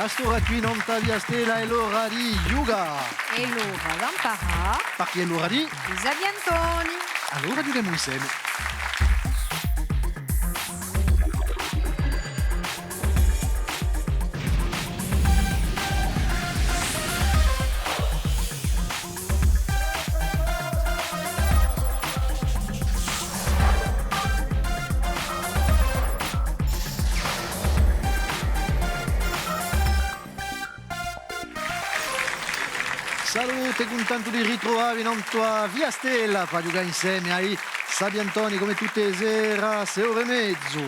A sto qui non taglia stella è l'ora di Yuga. E l'ora l'Ampara. Perché è l'ora di Xavi Antoni. Allora diremo insieme. Salute, contento di ritrovarvi in tua via Stella per giocare insieme ai Sabi Antoni come tutte le sere, 6 ore e mezzo.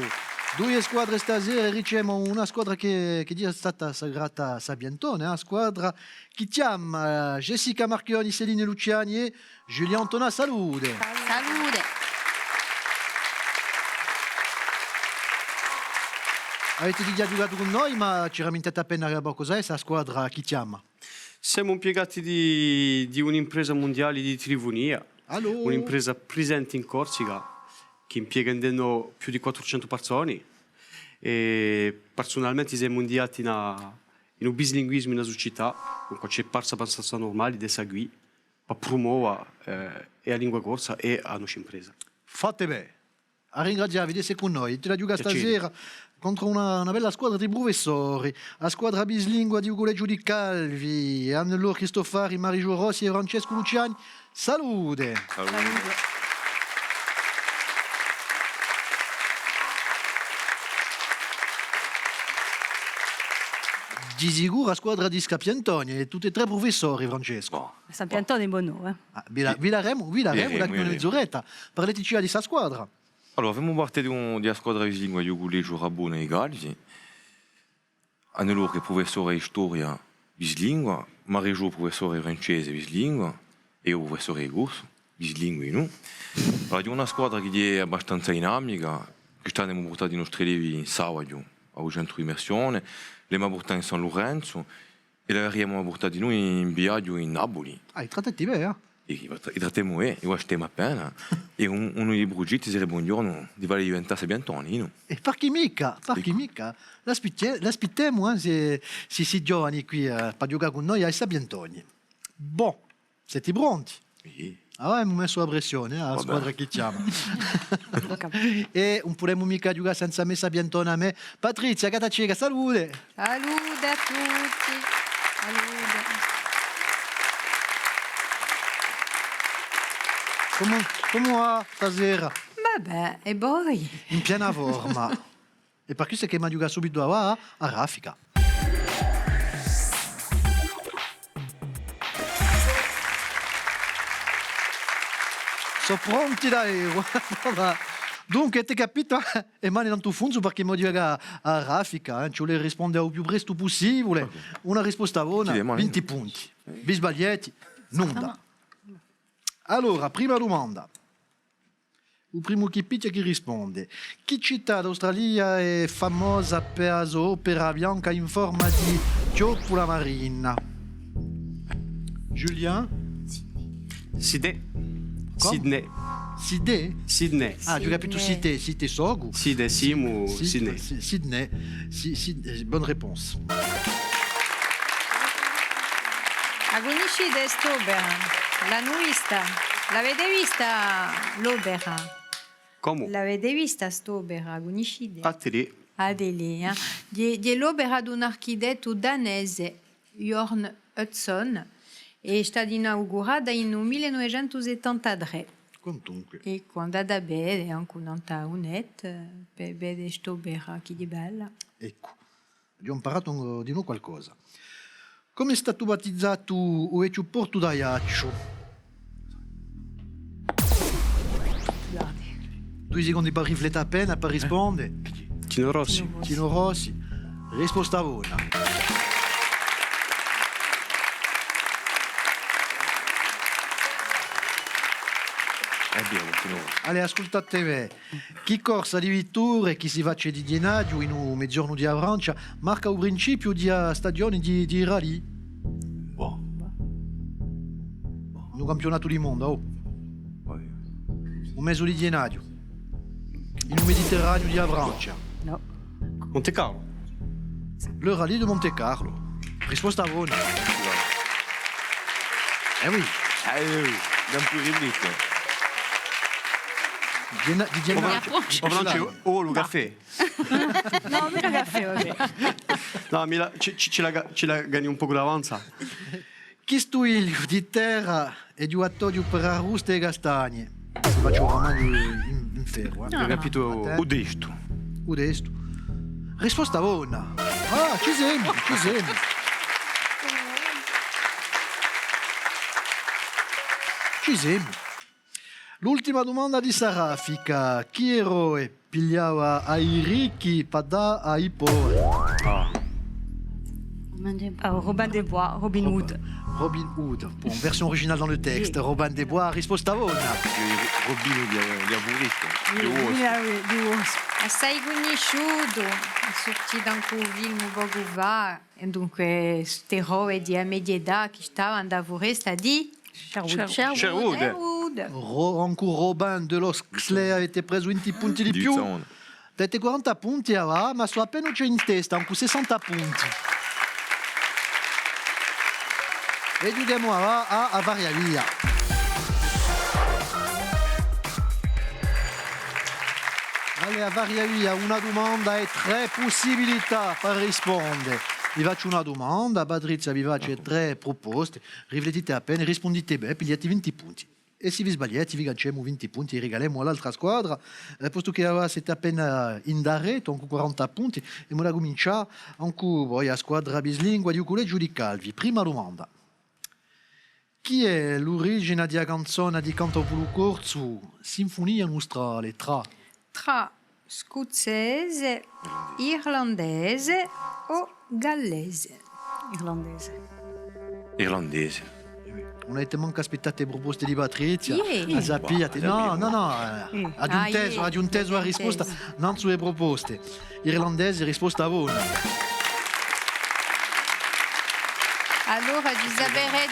Due squadre stasera, riceviamo una squadra che è stata sagrata Sabi Antoni, una squadra che chiama Jessica Marchioni, Céline Luciani e Giulia Antona. Salute. Salute. Avete già giocato con noi, ma ci rammentate appena cos'è questa squadra che chiama? Siamo impiegati di un'impresa mondiale di Trivonia, un'impresa presente in Corsica che impiega intorno più di 400 persone e personalmente siamo inviati in un bislinguismo in una società con c'è parsa abbastanza normale di seguire per promuovere la lingua corsa e la nostra impresa. Fate bene, a ringraziarvi di essere con noi. Ti la gioca stasera contro una bella squadra di professori, la squadra bislingua di Ugo Leggio di Calvi, Annelore Cristofari, Marigio Rossi e Francesco Luciani. Salute! Salute. Di sicuro la squadra di Scapi Antoni e tutti e tre professori, Francesco. Sapi Antoni è buono, Vi daremo da qui mezz'oretta. Parleteci di questa squadra. Allora, facciamo parte della squadra bislingua di Ugo Leggio Rabona e Galvi. Annelore che è professore di storia bislingua, Marigio professore francese bislingua e io professore di corso bislingua. No? Allora, è una squadra che è abbastanza dinamica. Quest'anno abbiamo portato i nostri allievi in sabato al centro di immersione, li abbiamo portati in San Lorenzo e li abbiamo portati noi in viaggio in Napoli. I trattati bene, I trattiamo bene, io stiamo appena. E uno dei progetti sarebbe un giorno di fare diventare Sabi Antoni, no? E perché mica? L'aspettiamo se si giovani qui per giocare con noi ai Sabi Antoni. Boh, siete pronti? Sì. Allora abbiamo messo la pressione, la squadra che chiama. E non potremmo mica giocare senza me Sabi Antoni a me. Patrizia, Catacega, salute! Salute a tutti. Salute. Come va stasera? Vabbè, e poi? In piena forma. E per questo è che mi ha giocato subito a Raffica. Sono pronti dai. Dunque, ti capito? E mani non tu funzo perché mi gioca a Raffica. Ci vuole rispondere il più presto possibile. Okay. Una risposta buona, 20 punti. Vi sbagliati, nulla. Allora, prima domanda. Il primo che picchia chi risponde. Che città d'Australia è famosa per la sua opera bianca in forma di ciotola marina? Julien? Sydney. Sydney? Ah, tu capito Sydney Sogu? Sydney, Simo, Sydney. Sydney, bonne réponse. La conoscete st'opera? La nuista, l'avete vista l'opera? Come? L'avete vista st'opera, conoscete? Adele. Di l'opera di un architetto danese, Jorn Hudson, è stata inaugurata nel 1973. Quantunque. E quando è bene, anche un'altra unetta, per vedere quest'opera che è bella. Ecco, abbiamo imparato di nuovo qualcosa. Come è stato battezzato o Eccio Porto d'Aiaccio? 2 secondi per riflettere appena, per rispondere. Tino Rossi. Tino Rossi. Risposta buona. Allora, ascoltate me. Chi corsa di vittoria, chi si faccia di Dienaggio in un mezzogiorno di Avrancia, marca il principio di stagione di rally. Un campionato di mondo, un mese di Le rallye de Monte Carlo. Risposta buona. Eh oui. Non più ridicolo. Di Gennaro. Oh, il caffè. No, mica caffè, vabbè. No, ce la gagni un po' d'avanza. Chi stuiglio di terra e di attodio per arruste e castagne. Faccio una mano in ferro. Ho capito. Udesto. Udesto. Risposta buona. Ah, ci siamo, ci siamo. Ci siamo. L'ultima domanda di Sarafica. Chi eroe pigliava ai ricchi per dare ai poveri? Robin des Bois, Robin Hood. Robin Hood. Bon, version originale dans le texte. Robin des Bois, risposta buona. Robino di Aburito. Di Wasp. Assai conosciuto, è sortito anche un film poco fa, e dunque questo eroe di media età che stava andando a foresta di Sherwood. Ancora Robin de los Xley avete preso 20 punti di più. Avete 40 punti, ma so appena c'è in testa, ancora 60 punti. E giudiamo a varia via. Allez, a varia via, una domanda e 3 possibilità per rispondere. Vi faccio una domanda, Patrizia vi faccio 3 proposte, riflettete appena, rispondete bene, pigliate 20 punti. E se vi sbagliate, vi ganciamo 20 punti e regaliamo all'altra squadra, posto che siete appena in daretto, ancora 40 punti, e ora cominciamo ancora la squadra bislingua di Collegio di Calvi. Prima domanda. Chi è l'origine della canzone di Cantopolo Corso, Sinfonia Nostrale, tra scozzese, irlandese o gallese. Irlandese. Non avete manco aspettato le proposte di Patrizia? Yeah. Sappiate? No. Ad un teso la risposta, non sulle proposte. Irlandese, risposta buona. Allora, di sapere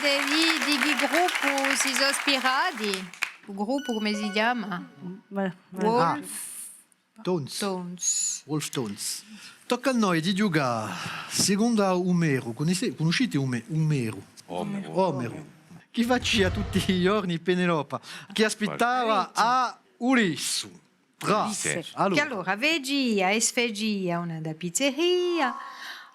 di che gruppo si sono ispirati? Il gruppo come si chiama? Wolf Tones. Wolf Tones. Tocca a noi di giocare. Secondo Omero, conoscete Omero? Omero. Chi faccia tutti i giorni Penelope? Chi aspettava a Ulisse? Allora, vegia e sfegia una da pizzeria,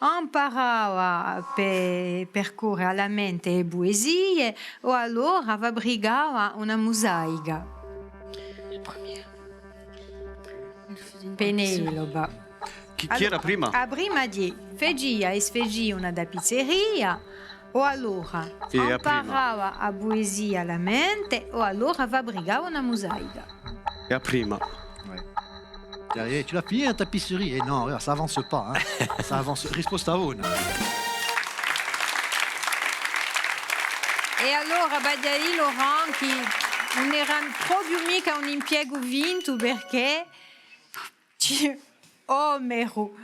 imparava per percorrere la mente le poesie o allora fabbricava una mosaica. Penelope. Chi era prima? A prima di fegia e sfegia una da pizzeria o allora imparava a poesia la mente o allora fabbricava una mosaica. E a prima. Tu l'as plié à ta tapisserie? Non, ça avance pas. Hein. Ça avance. Risposta buona. E allora Badiai Laurent che non era proprio mica un impiego vinto perché Omero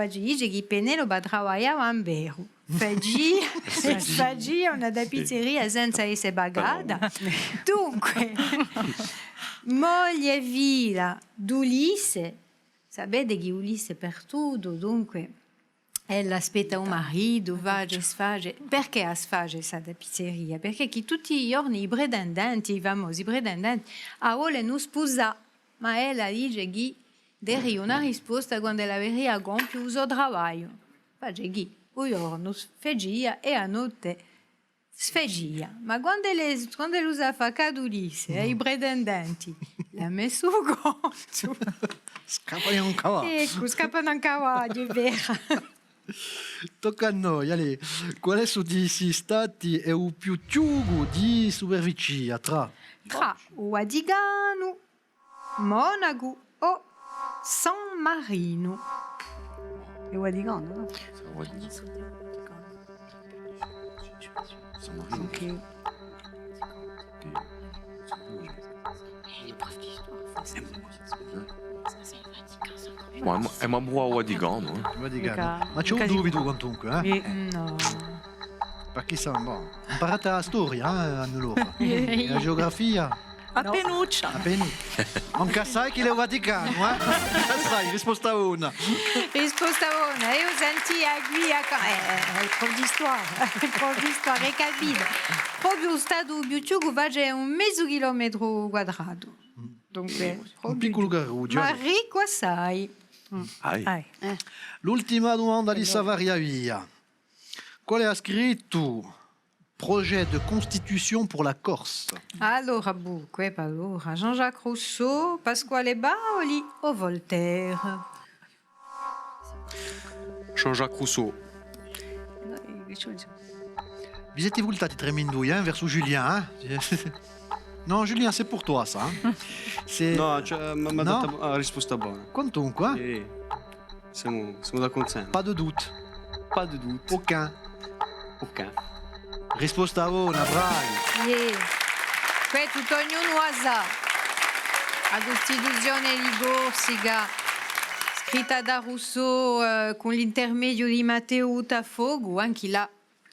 dice che Penelope lavorava in vero. Fagia una da pizzeria senza essere pagata. Dunque, moglie vila d'Ulisse, sapete che Ulisse per tutto, dunque, ella aspetta un marito, va e sfage. Perché sfage questa pizzeria? Perché che tutti i giorni i pretendenti, i famosi pretendenti, vogliono sposare, ma ella dice che deve una risposta quando la veria compie il suo lavoro. Face che un giorno sfegia e a notte sfegia. Ma quando lui fa cadulisse e i pretendenti l'ha messo conto. Scappano un cavallo. Ecco, scappano un cavallo, è vero. Tocca a noi, allez. Qual è su di questi stati è il più ciugo di superficie tra Vaticano, Monaco o San Marino. E Vaticano, no? Ok. È una buona Vaticano. Ma c'è un dubito quantunque, eh? No. Perché sa, bon, imparate la storia, Annelore. La geografia. A Penuccia. Appena. Non sai chi è il Vaticano, eh? Non sai, risposta una. Risposta buona, io senti qui il prof d'histoire, e capito. Proprio lo stato Biuciugo va a 1,5 chilometro quadrato. Dunque, Un piccolo garruggio. ma ricco assai. Ai. L'ultima domanda di Savaria Via. Quale ha scritto projet de constitution pour la Corse? Allora, dunque, allora, Jean-Jacques Rousseau, Pasquale Baoli o Voltaire? Jean-Jacques Rousseau. Vi siete voltati tremendoi, verso Julien, hein? Non, Julien, c'est pour toi, ça. Hein? C'est... No, cioè, mi ha No? dato la risposta buona. Quantunque, Siamo d'accordo sempre. pas de doute. Pas de doute. Aucun. Ok. Risposta una, bravi. Yeah. Qui tutto ognuno sa. La Costituzione di Corsica, scritta da Rousseau con l'intermedio di Matteo Utafogo, anche là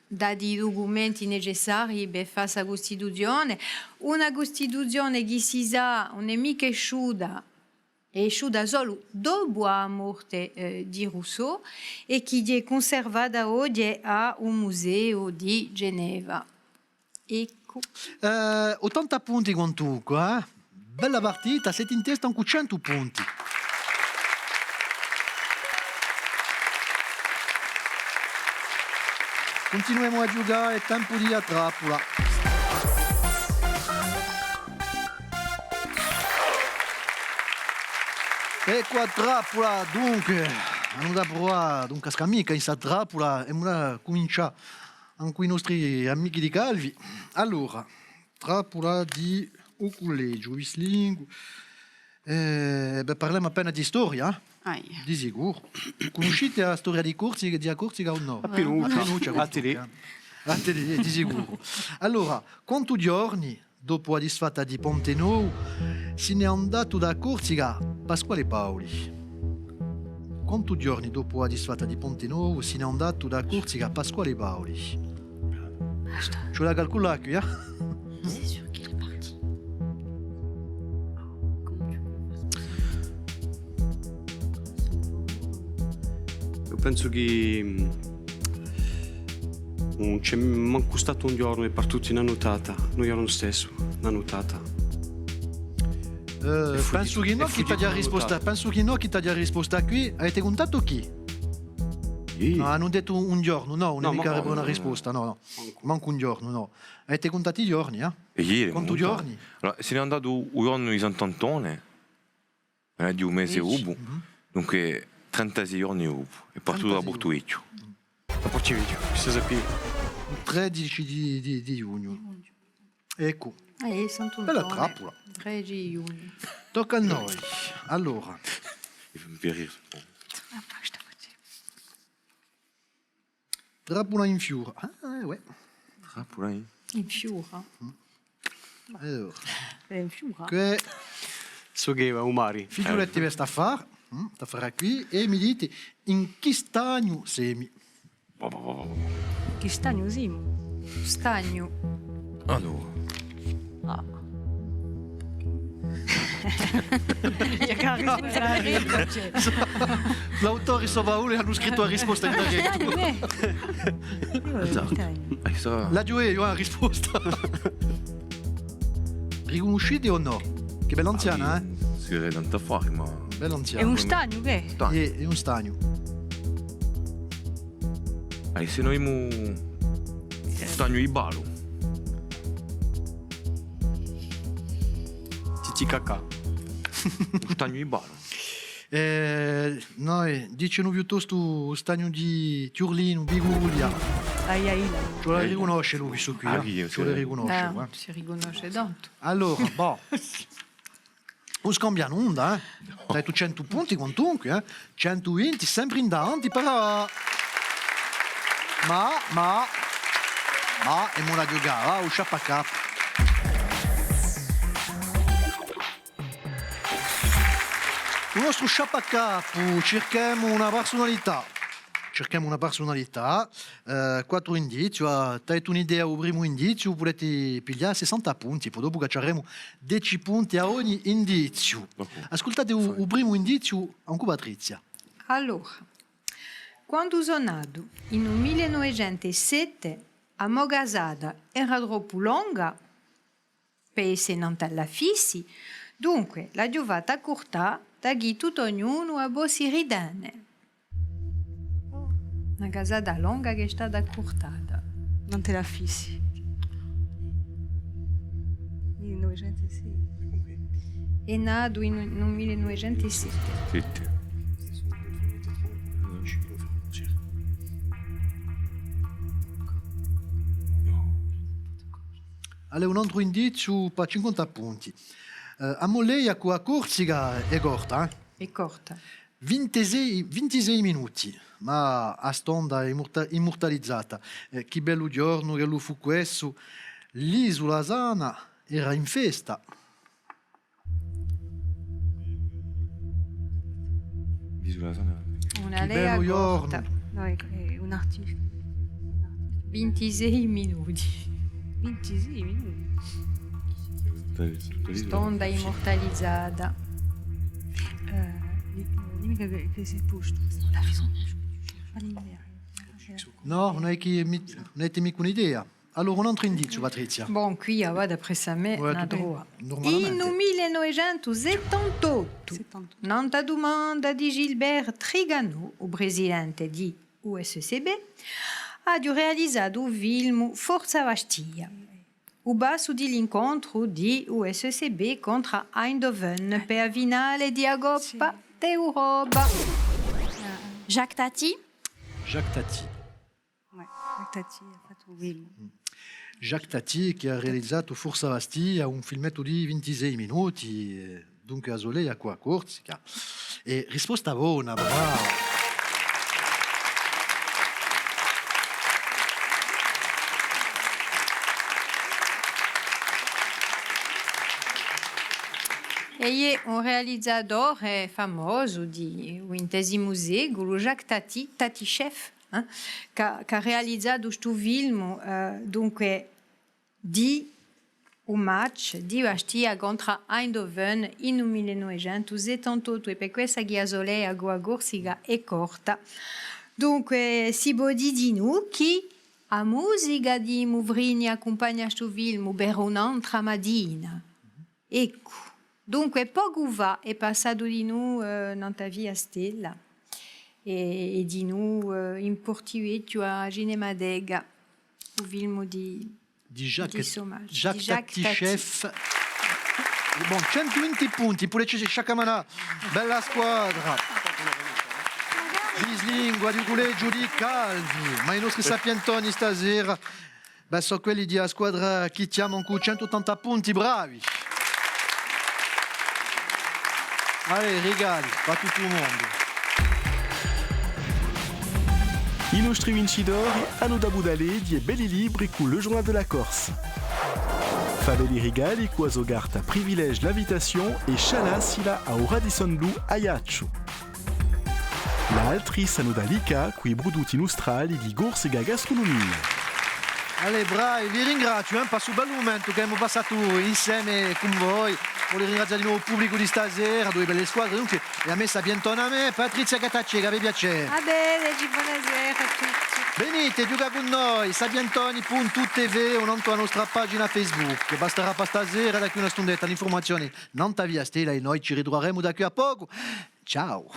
dati i documenti necessari per fare questa Costituzione. Una Costituzione che si sa non è mica è esciuta solo dopo la morte di Rousseau e che è conservata oggi a un museo di Geneva. Ecco. 80 punti quantunque, eh? Bella partita, siete in testa con 100 punti. Continuiamo a giocare, è tempo di trappola. Ecco a trappola, dunque, andiamo a provare, dunque a scamica in sta trappola e ora comincia anche i nostri amici di Calvi. Allora, trappola di un collegio, Vislingo. Parliamo appena di storia, di sicuro. Conoscete la storia di Corsica o no? A Penuccia. A Tele. A Tele, di sicuro. Allora, quanti giorni dopo la disfatta di Ponte Nou se ne è andato da Corsica Pasquale Paoli? Quanti giorni dopo la disfatta di Ponte Nou se ne è andato da Corsica Pasquale Paoli? Ce la calcola qui, eh? C'est sûr qu'il est parti. Io penso che non c'è manco stato un giorno e per tutti una notata. Noi erano stesso, una notata. Penso che no, chi ti ha risposto. Penso che no, chi ti ha risposto qui. Avete contato chi? No, hanno detto un giorno, no, non è mica una risposta, no. Manco un giorno, no. Avete contato i giorni, eh? E ieri. Quanti giorni? Allora, se ne è andato un giorno di Sant'Antone, di un mese ubu, dunque 36 giorni ubu, è partito da Portueccio. Da Porcivecchio, si sapeva. 13 di giugno. Ecco, Sant'Antone. bella trappola. 13 giugno. Tocca a noi. Allora, Mi fa piacere. trappola in fiura. Ah, ouais. Trappola, eh? In Fiura. Allora, In Fiura. che So che va Umari. figurati questa fare, sta fare qui, e mi dite in chi stagno semi. Chi stagno Simo. Stagno. Allora, L'autore Sovauli hanno scritto la risposta in diretto. questa... La Gioia, io ho la risposta. Riconoscete o no? Che bella anziana, eh? Si vede tanto a fare, ma... Bella È anziana. un stagno che? È un stagno. Se noi mu... Stagno di balo. Cicicacà. Stagno di balo. Noi diceno piuttosto stagno di Tiurlino, Biguglia. Ai ai. Ce la riconosce lui questo qui, Io, ce la riconosce. Ah, si riconosce tanto. Allora, boh. Non scambiamo onda, eh? Dai tu 100 punti quantunque, eh? 120 sempre in davanti, però... Ma, è una giocata, usciamo a capo. Il nostro sciappacapo, cerchiamo una personalità. cerchiamo una personalità, 4 indizi, avete un'idea del primo indizio, potete pigliare 60 punti, poi dopo cacceremo 10 punti a ogni indizio. Ascoltate il primo indizio, anche Patrizia. Allora, quando sono nato in 1907, a Mogasada era troppo lunga per essere nata alla fissi, dunque la giovata corta da chi tutto ognuno a bossi ridane. Una casata lunga che è stata accortata. Non te la fissi. 1906. È nato in 1907. Sette. Allora, un altro indizio per 50 punti. A Molleia con la Corsica è corta, È corta. 26 minuti, ma a stonda immortalizzata. Che bello giorno che lo fu questo. L'isola sana era in festa. L'isola sana. Una Che lea bello corta. giorno. No, è un artista. 26 minuti. 26 minuti. Stonda immortalizzata. L'unica che si è posto. La raison. No, non avete mica un'idea. Allora, un altro indizio, Patrizia. Bon, qui, d'après sa mère, Ouais, na tout à fait. droit. Normalmente. In 1978, 78. nanta domanda di Gilbert Trigano, o presidente di USCB, ha realizzato un film Forza Bastia. O basso dell'incontro di USCB contro Eindhoven per la finale di Coppa d'Europa. Jacques Tati. Jacques Tati. Ouais, Tati ha fatto un film. Jacques Tati che ha realizzato Forza Bastia, un filmetto di 26 minuti, dunque a Soleia qua a Corsica. E risposta buona, bravo. E un realizzatore famoso di XX secolo, Jacques Tati, Tati Chef, che ha realizzato questo film dunque di un match di Bastia contro Eindhoven in 1978 e per questa che a Soleia a Corsica è corta. Dunque si può dire di noi che la musica di Muvrini accompagna questo film per un'altra mattina. Ecco. Dunque, poco va è passato di noi nella via Stella e di noi in Portivetto a Ginemadega, il film di Jacques Sommage, Tati, di Jacques Tati. chef. Bon, 120 punti, pure c'è Sciacamana, bella squadra. Bisling, Guadiculè, di Calvi, ma i nostri sapientoni stasera, sono quelli di squadra che chiamano con 180 punti, bravi. Allez, regali, per tutto il mondo. I nostri vincitori hanno da budale di belli libri con le journal de la Corse. Fate di regali quaso garta privilège l'invitation e Shala sila a Radisson Blu a Iaccio. L'altri hanno da Lica qui bruduti in Australia di Corsica Gastronomia. Allez, bravi, vi ringrazio per il bel momento che abbiamo passato insieme con voi. Voglio ringraziare di nuovo il pubblico di stasera, due belle squadre. Dunque, la messa bientona a me, Patrizia Catacci, che vi piace. Va bene, buonasera a tutti. Venite, gioca con noi, sabiantoni.tv o non la nostra pagina Facebook. Basterà per stasera, da qui una stondetta, l'informazione non ta via stella e noi ci ritroveremo da qui a poco. Ciao.